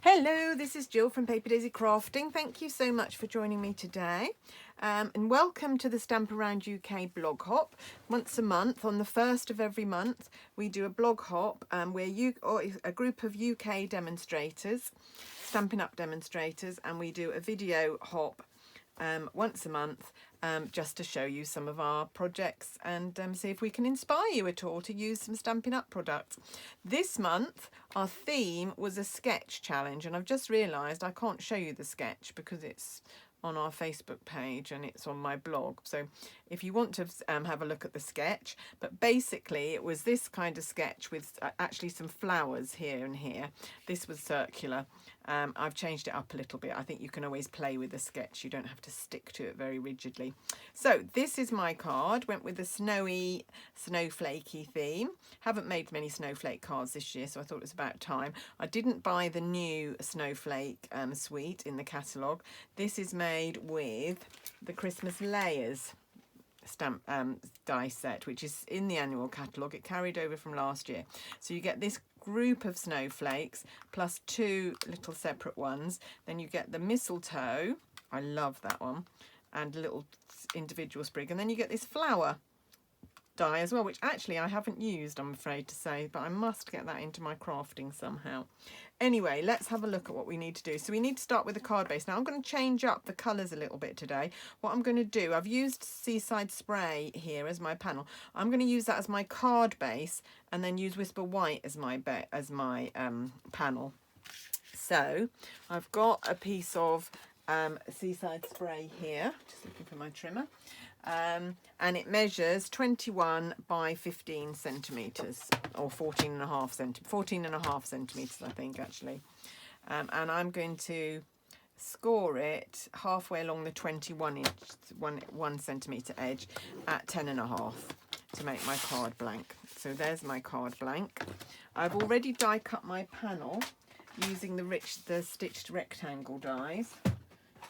Hello, this is Jill from Paper Daisy Crafting. Thank you so much for joining me today. And welcome to the Stamp Around UK blog hop. Once a month, on the first of every month, we do a blog hop where a group of UK demonstrators, Stampin' Up demonstrators, and we do a video hop once a month just to show you some of our projects and see if we can inspire you at all to use some Stampin' Up products. This month our theme was a sketch challenge, and I've just realised I can't show you the sketch because it's on our Facebook page and it's on my blog, so if you want to have a look at the sketch. But basically it was this kind of sketch with actually some flowers here and here. This was circular. I've changed it up a little bit. I think you can always play with the sketch, you don't have to stick to it very rigidly. So this is my card, went with the snowy, snowflakey theme. Haven't made many snowflake cards this year, so I thought it was about time. I didn't buy the new snowflake suite in the catalogue. This is made with the Christmas layers stamp die set, which is in the annual catalogue. It carried over from last year. So you get this group of snowflakes plus two little separate ones. Then you get the mistletoe, I love that one, and a little individual sprig. And then you get this flower die as well, which actually I haven't used, I'm afraid to say, but I must get that into my crafting somehow. Anyway, let's have a look at what we need to do. So we need to start with the card base. Now I'm going to change up the colours a little bit today. What I'm going to do, I've used Seaside Spray here as my panel. I'm going to use that as my card base and then use Whisper White as my panel. So I've got a piece of Seaside Spray here, just looking for my trimmer. And it measures 21 by 15 centimetres, or 14 and a half centimetres, I think, actually. And I'm going to score it halfway along the 1 centimetre edge at 10 and a half to make my card blank. So there's my card blank. I've already die cut my panel using the stitched rectangle dies.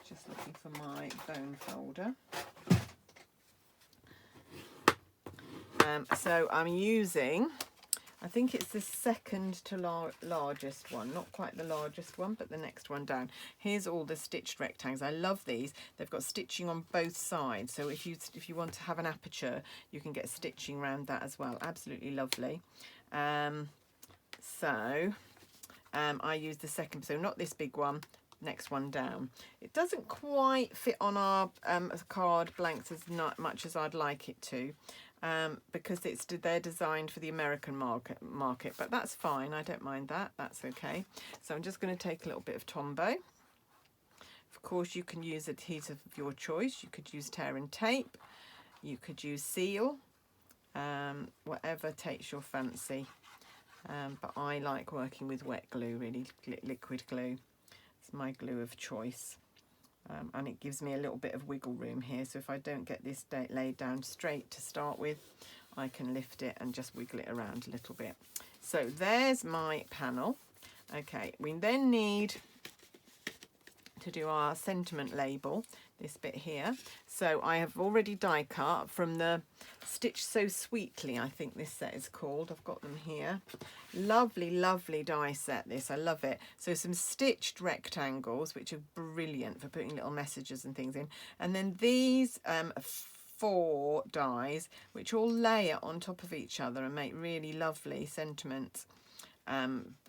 Just looking for my bone folder. So I'm using, I think it's the second to largest one, not quite the largest one, but the next one down. Here's all the stitched rectangles. I love these. They've got stitching on both sides, so if you want to have an aperture, you can get stitching around that as well. Absolutely lovely. I use the second, so not this big one, next one down. It doesn't quite fit on our card blanks as much as I'd like it to. Because they're designed for the American market, but that's fine, I don't mind that, that's okay. So I'm just going to take a little bit of Tombow. Of course you can use adhesive of your choice, you could use tear and tape, you could use seal, whatever takes your fancy, but I like working with wet glue, really, liquid glue. It's my glue of choice. And it gives me a little bit of wiggle room here, so if I don't get this laid down straight to start with, I can lift it and just wiggle it around a little bit. So there's my panel. Okay, we then need to do our sentiment label, this bit here. So I have already die cut from the Stitch So Sweetly, I think this set is called. I've got them here. Lovely, lovely die set, this. I love it. So some stitched rectangles, which are brilliant for putting little messages and things in. And then these 4 dies, which all layer on top of each other and make really lovely sentiments.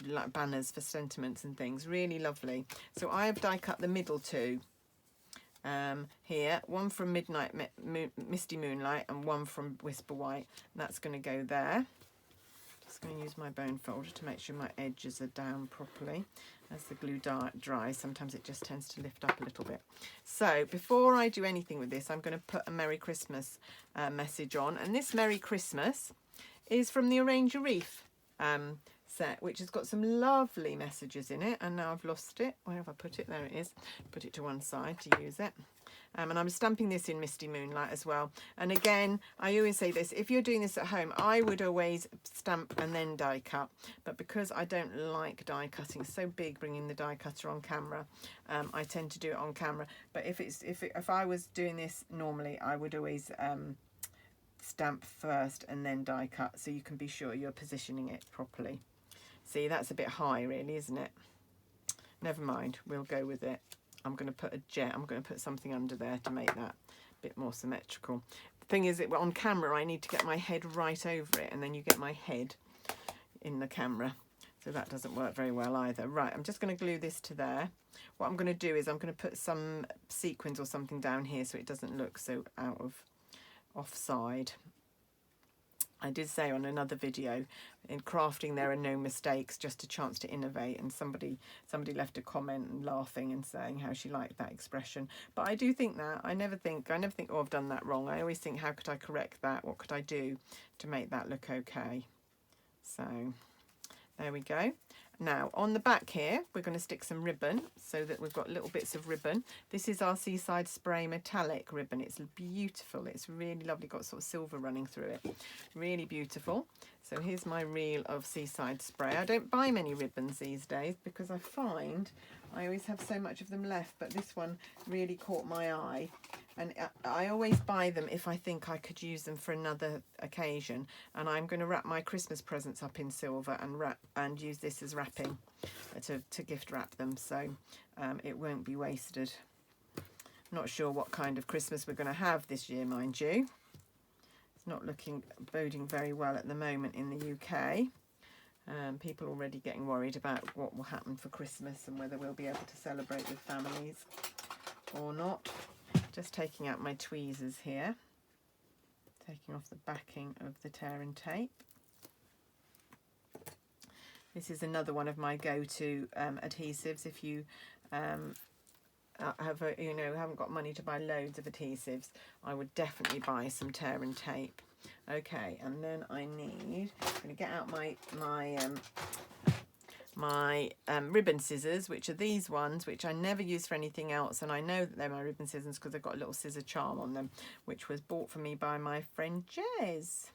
Like banners for sentiments and things, really lovely. So I have die cut the middle two here, one from Misty Moonlight and one from Whisper White, and that's going to go there. Just going to use my bone folder to make sure my edges are down properly. As the glue dries, sometimes it just tends to lift up a little bit. So before I do anything with this, I'm going to put a Merry Christmas message on, and this Merry Christmas is from the Arrange a Reef set, which has got some lovely messages in it, and now I've lost it. Where have I put it? There it is. Put it to one side to use it. And I'm stamping this in Misty Moonlight as well. And again, I always say this, if you're doing this at home, I would always stamp and then die cut, but because I don't like die cutting, it's so big bringing the die cutter on camera, I tend to do it on camera. But if I was doing this normally, I would always stamp first and then die cut, so you can be sure you're positioning it properly. See, that's a bit high really, isn't it? never mind, we'll go with it. I'm going to put I'm going to put something under there to make that a bit more symmetrical. The thing is that on camera I need to get my head right over it, and then you get my head in the camera, so that doesn't work very well either. Right, I'm just going to glue this to there. What I'm going to do is I'm going to put some sequins or something down here so it doesn't look so out of offside. I did say on another video, in crafting there are no mistakes, just a chance to innovate, and somebody left a comment and laughing and saying how she liked that expression. But I do think that, I never think, oh, I've done that wrong. I always think, how could I correct that? What could I do to make that look okay? So there we go. Now on the back here, we're going to stick some ribbon so that we've got little bits of ribbon. This is our Seaside Spray metallic ribbon. It's beautiful. It's really lovely. Got sort of silver running through it. Really beautiful. So here's my reel of Seaside Spray. I don't buy many ribbons these days because I find I always have so much of them left, but this one really caught my eye. And I always buy them if I think I could use them for another occasion. And I'm going to wrap my Christmas presents up in silver and use this as wrapping to gift wrap them, so it won't be wasted. Not sure what kind of Christmas we're going to have this year, mind you. It's not boding very well at the moment in the UK. People are already getting worried about what will happen for Christmas and whether we'll be able to celebrate with families or not. Just taking out my tweezers here, taking off the backing of the tear and tape. This is another one of my go-to adhesives. If you haven't got money to buy loads of adhesives, I would definitely buy some tear and tape. Okay, and then I'm going to get out my ribbon scissors, which are these ones, which I never use for anything else, and I know that they're my ribbon scissors because they've got a little scissor charm on them, which was bought for me by my friend Jez.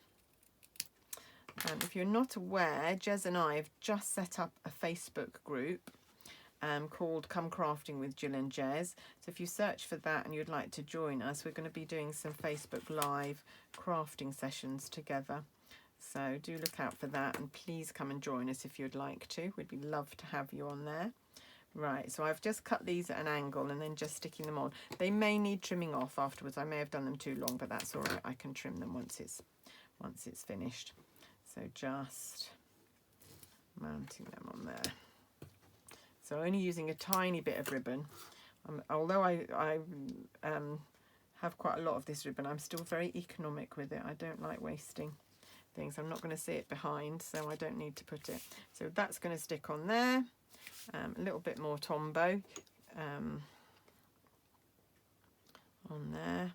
And if you're not aware, Jez and I have just set up a Facebook group called Come Crafting with Jill and Jez. So if you search for that and you'd like to join us, we're going to be doing some Facebook Live crafting sessions together. So do look out for that, and please come and join us if you'd like to. We'd love to have you on there. Right, so I've just cut these at an angle and then just sticking them on. They may need trimming off afterwards. I may have done them too long, but that's all right. I can trim them once it's finished. So just mounting them on there. So only using a tiny bit of ribbon. Although I have quite a lot of this ribbon, I'm still very economic with it. I don't like wasting things. I'm not going to see it behind, so I don't need to put it. So that's going to stick on there. A little bit more Tombow on there.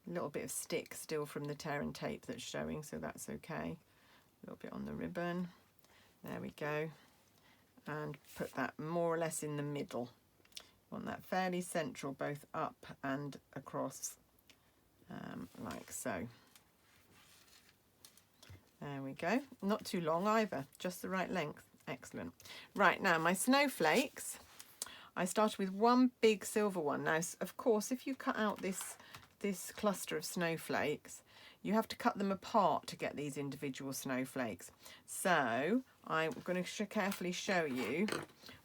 A little bit of stick still from the tear and tape that's showing, so that's okay. A little bit on the ribbon. There we go. And put that more or less in the middle. Want that fairly central, both up and across, like so. There we go. Not too long either, just the right length. Excellent. Right, now my snowflakes. I started with one big silver one. Now, of course, if you cut out this cluster of snowflakes, you have to cut them apart to get these individual snowflakes. So I'm going to carefully show you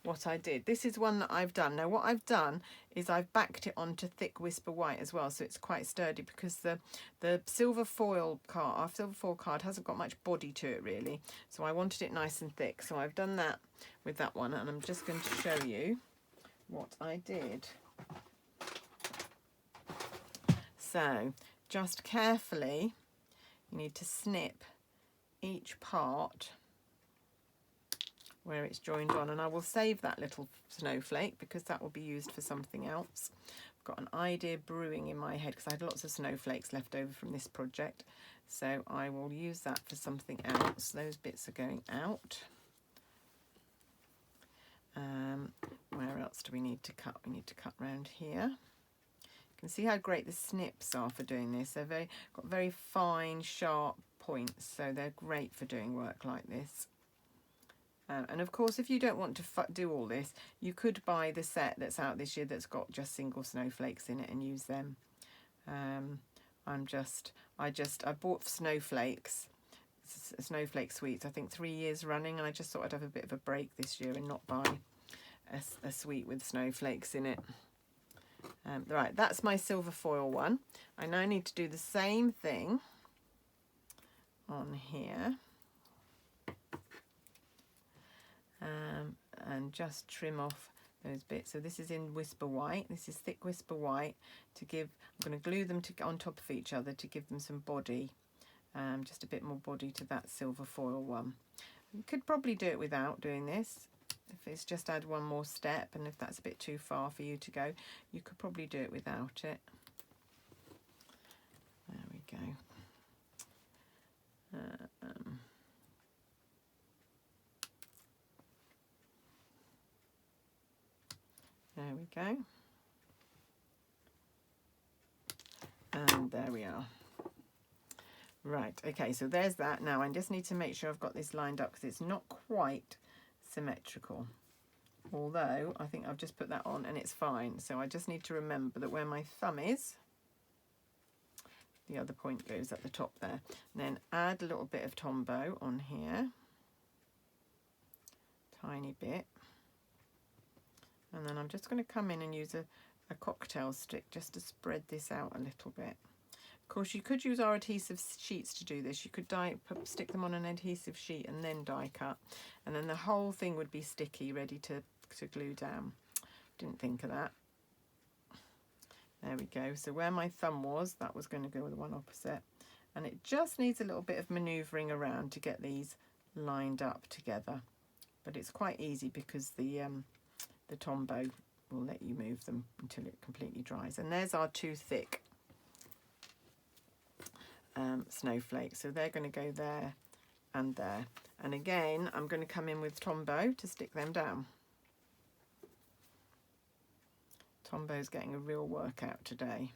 what I did. This is one that I've done. Now what I've done is I've backed it onto thick Whisper White as well, so it's quite sturdy, because the silver foil card, our silver foil card, hasn't got much body to it really. So I wanted it nice and thick. So I've done that with that one, and I'm just going to show you what I did. So just carefully, you need to snip each part where it's joined on, and I will save that little snowflake because that will be used for something else. I've got an idea brewing in my head because I had lots of snowflakes left over from this project, so I will use that for something else. Those bits are going out. Where else do we need to cut? We need to cut round here. You can see how great the snips are for doing this. They're got very fine, sharp points, so they're great for doing work like this. And of course, if you don't want to do all this, you could buy the set that's out this year that's got just single snowflakes in it and use them. I bought snowflakes, snowflake sweets, I think 3 years running, and I just thought I'd have a bit of a break this year and not buy a sweet with snowflakes in it. Right, that's my silver foil one. I now need to do the same thing on here. And just trim off those bits. So this is in Whisper White. This is thick Whisper White to give, I'm going to glue them on top of each other to give them some body, just a bit more body to that silver foil one. You could probably do it without doing this. If it's just add one more step, and if that's a bit too far for you to go, you could probably do it without it. There we go. There we go. And there we are. Right, okay, so there's that. Now I just need to make sure I've got this lined up because it's not quite symmetrical. Although I think I've just put that on and it's fine. So I just need to remember that where my thumb is, the other point goes at the top there. And then add a little bit of Tombow on here. Tiny bit. And then I'm just going to come in and use a cocktail stick just to spread this out a little bit. Of course, you could use our adhesive sheets to do this. You could stick them on an adhesive sheet and then die cut. And then the whole thing would be sticky, ready to glue down. Didn't think of that. There we go. So where my thumb was, that was going to go with the one opposite. And it just needs a little bit of manoeuvring around to get these lined up together. But it's quite easy because the Tombow will let you move them until it completely dries. And there's our two thick snowflakes. So they're going to go there and there. And again, I'm going to come in with Tombow to stick them down. Tombow's getting a real workout today.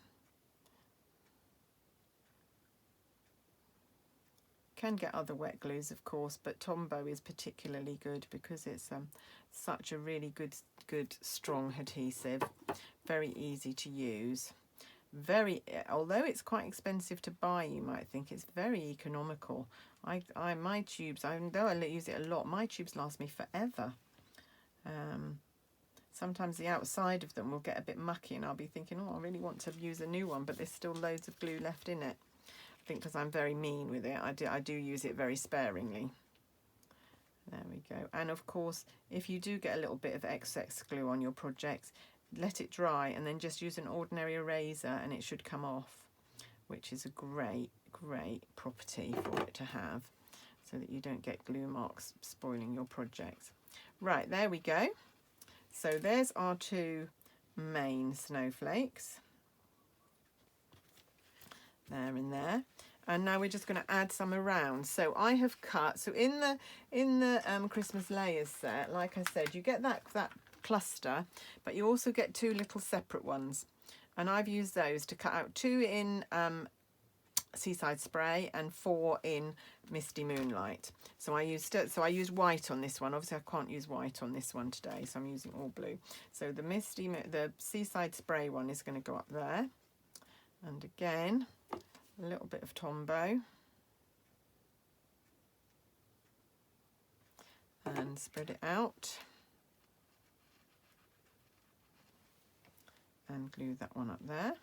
Can get other wet glues, of course, but Tombow is particularly good because it's such a really good strong adhesive. Very easy to use. Although it's quite expensive to buy, you might think it's very economical. My tubes, though I use it a lot, my tubes last me forever. Sometimes the outside of them will get a bit mucky and I'll be thinking, oh, I really want to use a new one, but there's still loads of glue left in it. I think because I'm very mean with it, I do use it very sparingly. There we go. And of course, if you do get a little bit of excess glue on your projects, let it dry and then just use an ordinary eraser and it should come off, which is a great property for it to have, so that you don't get glue marks spoiling your projects. Right, there we go. So there's our two main snowflakes. There and there. And now we're just going to add some around. So I have cut, so in the Christmas layers set, like I said, you get that cluster, but you also get two little separate ones. And I've used those to cut out 2 in Seaside Spray and 4 in Misty Moonlight. So I used white on this one. Obviously I can't use white on this one today, so I'm using all blue. So the Seaside Spray one is going to go up there. And again, a little bit of Tombow. And spread it out. And glue that one up there.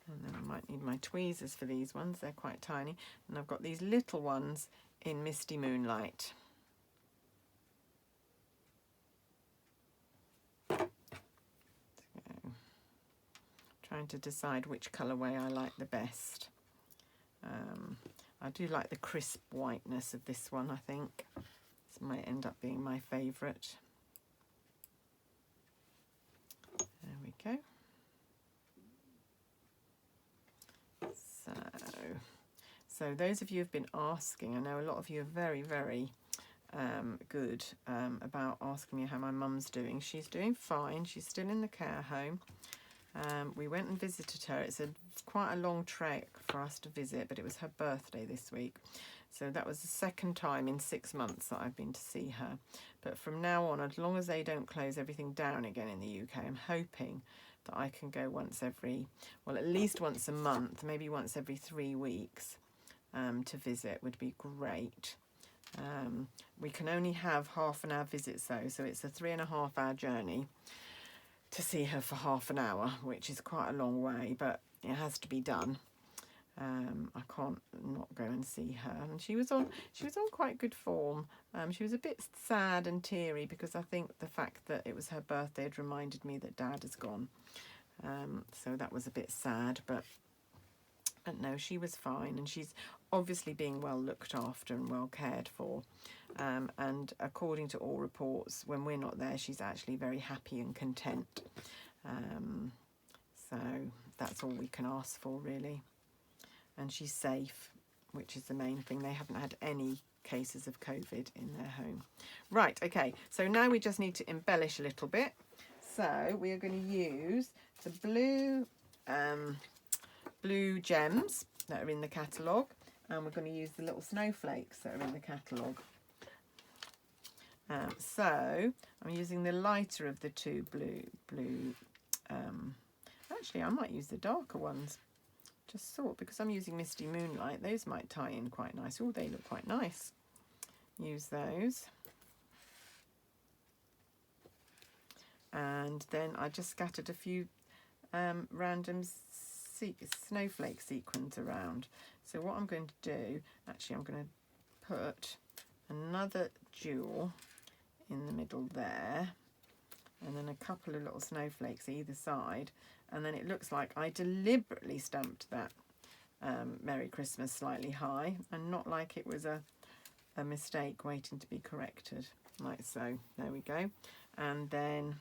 And then I might need my tweezers for these ones, they're quite tiny. And I've got these little ones in Misty Moonlight. So, trying to decide which colourway I like the best. I do like the crisp whiteness of this one, I think. This might end up being my favourite. There we go. So those of you who've been asking, I know a lot of you are very good about asking me how my mum's doing. She's doing fine. She's still in the care home. We went and visited her. It's quite a long trek for us to visit, but it was her birthday this week. So that was the second time in 6 months that I've been to see her. But from now on, as long as they don't close everything down again in the UK, I'm hoping that I can go at least once a month, maybe once every 3 weeks, to visit would be great. We can only have half an hour visits though, so it's a 3.5-hour journey to see her for half an hour, which is quite a long way, but it has to be done. I can't not go and see her. And she was on quite good form. She was a bit sad and teary because I think the fact that it was her birthday had reminded me that Dad has gone. So that was a bit sad, but no, she was fine, and she's obviously being well looked after and well cared for. And according to all reports, when we're not there, she's actually very happy and content. So that's all we can ask for, really. And she's safe, which is the main thing. They haven't had any cases of COVID in their home. Right, okay, so now we just need to embellish a little bit. So we are going to use the blue gems that are in the catalogue, and we're going to use the little snowflakes that are in the catalogue. So I'm using the lighter of the two blue. Actually, I might use the darker ones. Just thought, because I'm using Misty Moonlight, those might tie in quite nice. Oh, they look quite nice. Use those. And then I just scattered a few random snowflake sequins around. So what I'm going to do, actually I'm going to put another jewel in the middle there, and then a couple of little snowflakes either side, and then it looks like I deliberately stamped that Merry Christmas slightly high, and not like it was a mistake waiting to be corrected, like so. There we go. And then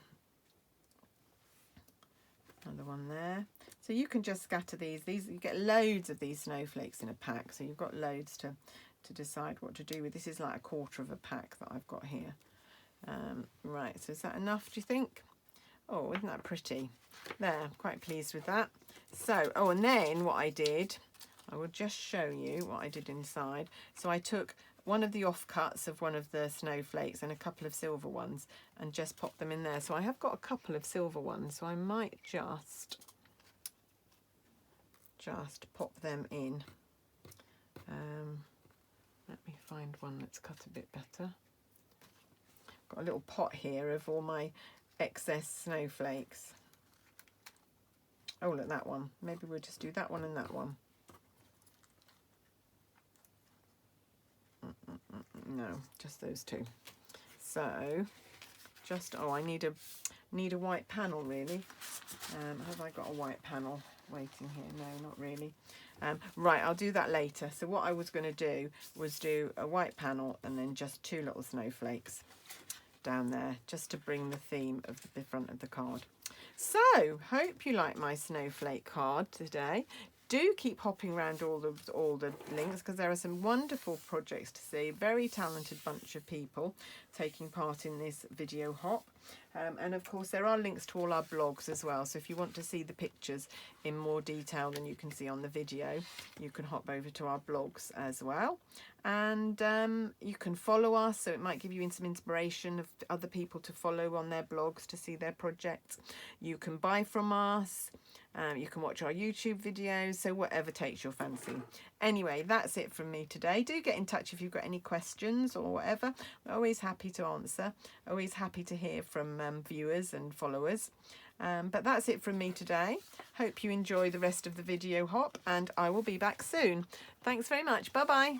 another one there. So you can just scatter these you get loads of these snowflakes in a pack, so you've got loads to decide what to do with. This is like 1/4 of a pack that I've got here. Right, so is that enough, do you think? Oh, isn't that pretty? There, quite pleased with that. So, oh, and then what I did, I will just show you what I did inside. So I took one of the offcuts of one of the snowflakes and a couple of silver ones and just popped them in there. So I have got a couple of silver ones, so I might just pop them in. Let me find one that's cut a bit better. Got a little pot here of all my excess snowflakes. Oh, look, that one. Maybe we'll just do that one and that one. No, just those two. So, oh, I need a white panel, really. Have I got a white panel waiting here? No, not really. Right, I'll do that later. So what I was going to do was do a white panel and then just 2 little snowflakes down there, just to bring the theme of the front of the card. So, hope you like my snowflake card today. Do keep hopping around all the links, because there are some wonderful projects to see. Very talented bunch of people taking part in this video hop. And of course there are links to all our blogs as well, so if you want to see the pictures in more detail than you can see on the video, you can hop over to our blogs as well. And you can follow us, so it might give you some inspiration of other people to follow on their blogs to see their projects. You can buy from us. You can watch our YouTube videos, so whatever takes your fancy. Anyway, that's it from me today. Do get in touch if you've got any questions or whatever. We're always happy to answer. Always happy to hear from viewers and followers. But that's it from me today. Hope you enjoy the rest of the video hop, and I will be back soon. Thanks very much. Bye-bye.